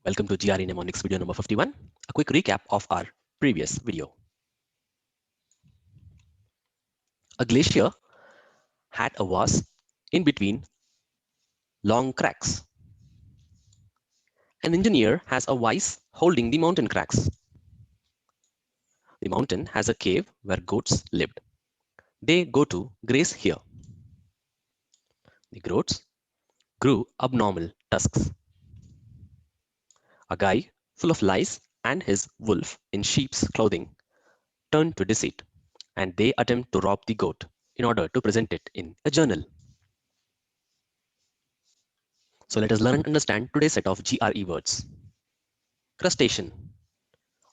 Welcome to GRE Mnemonics video number 51. A quick recap of our previous video. A glacier had a vase in between long cracks. An engineer has a vise holding the mountain cracks. The mountain has a cave where goats lived. They go to graze here. The goats grew abnormal tusks. A guy full of lies and his wolf in sheep's clothing turn to deceit, and they attempt to rob the goat in order to present it in a journal. So let us learn and understand today's set of GRE words. Crustacean.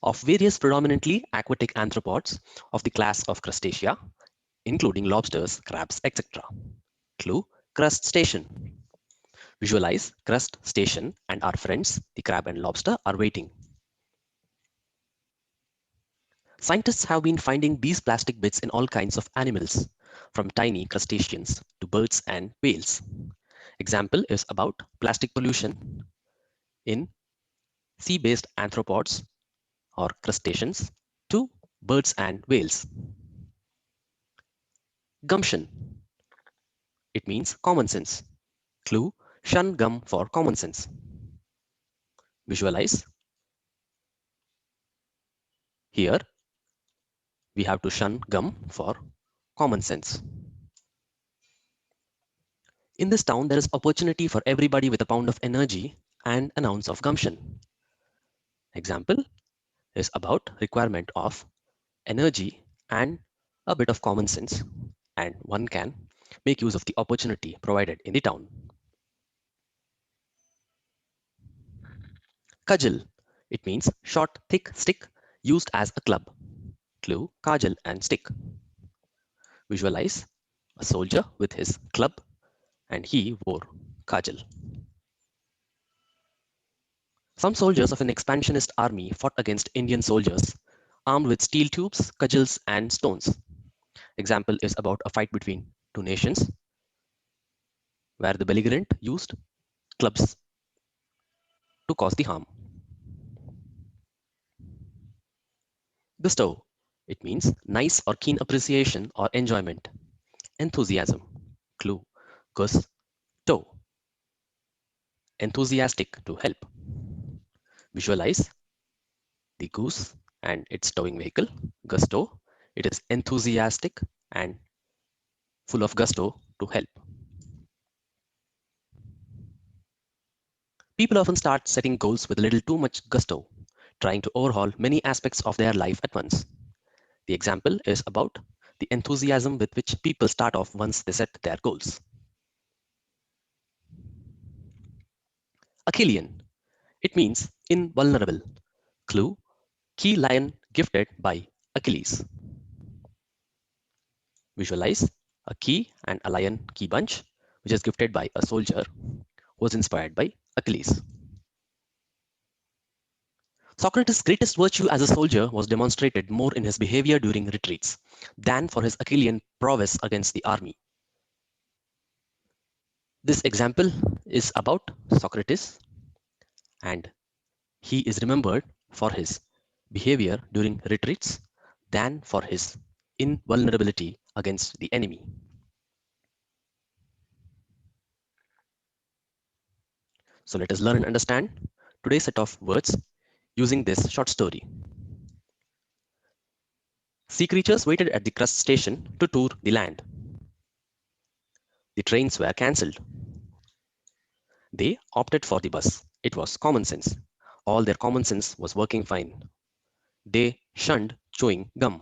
Of various predominantly aquatic arthropods of the class of Crustacea, including lobsters, crabs, etc. Clue, crust station. Visualize crust station and our friends, the crab and lobster, are waiting. Scientists have been finding these plastic bits in all kinds of animals, from tiny crustaceans to birds and whales. Example is about plastic pollution in sea-based arthropods or crustaceans to birds and whales. Gumption. It means common sense. Clue, shun gum for common sense. Visualize. Here, we have to shun gum for common sense. In this town, there is opportunity for everybody with a pound of energy and an ounce of gumption. Example is about requirement of energy and a bit of common sense, and one can make use of the opportunity provided in the town. Cudgel. It means short, thick stick used as a club. Clue, cudgel and stick. Visualize a soldier with his club and he wore cudgel. Some soldiers of an expansionist army fought against Indian soldiers armed with steel tubes, cudgels and stones. Example is about a fight between two nations where the belligerent used clubs to cause the harm. Guhs-toh. It means nice or keen appreciation or enjoyment. Enthusiasm. Clue. Guhs-toh. Enthusiastic to help. Visualize the goose and its towing vehicle, guhs-toh. It is enthusiastic and full of gusto to help. People often start setting goals with a little too much gusto, trying to overhaul many aspects of their life at once. The example is about the enthusiasm with which people start off once they set their goals. Achillean. It means invulnerable. Clue, key lion gifted by Achilles. Visualize a key and a lion key bunch, which is gifted by a soldier who was inspired by Achilles. Socrates' greatest virtue as a soldier was demonstrated more in his behavior during retreats than for his Achillean prowess against the army. This example is about Socrates, and he is remembered for his behavior during retreats than for his invulnerability against the enemy. So let us learn and understand today's set of words using this short story. Sea creatures waited at the crust station to tour the land. The trains were cancelled. They opted for the bus. It was common sense. All their common sense was working fine. They shunned chewing gum.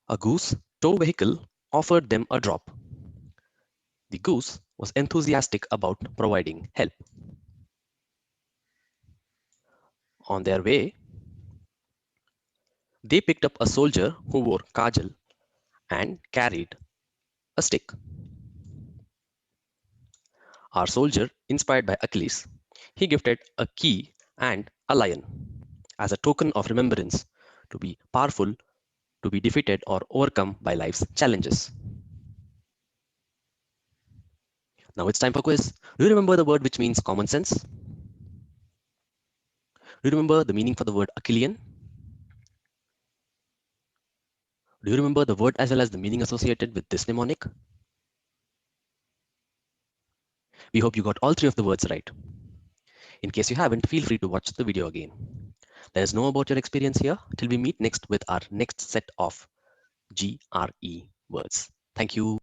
A goose tow vehicle offered them a drop. The goose was enthusiastic about providing help. On their way, they picked up a soldier who wore kajal and carried a stick. Our soldier, inspired by Achilles, he gifted a key and a lion as a token of remembrance to be powerful, to be defeated or overcome by life's challenges. Now it's time for quiz. Do you remember the word which means common sense? Do you remember the meaning for the word Achillean? Do you remember the word as well as the meaning associated with this mnemonic? We hope you got all three of the words right. In case you haven't, feel free to watch the video again. Let us know about your experience here till we meet next with our next set of GRE words. Thank you.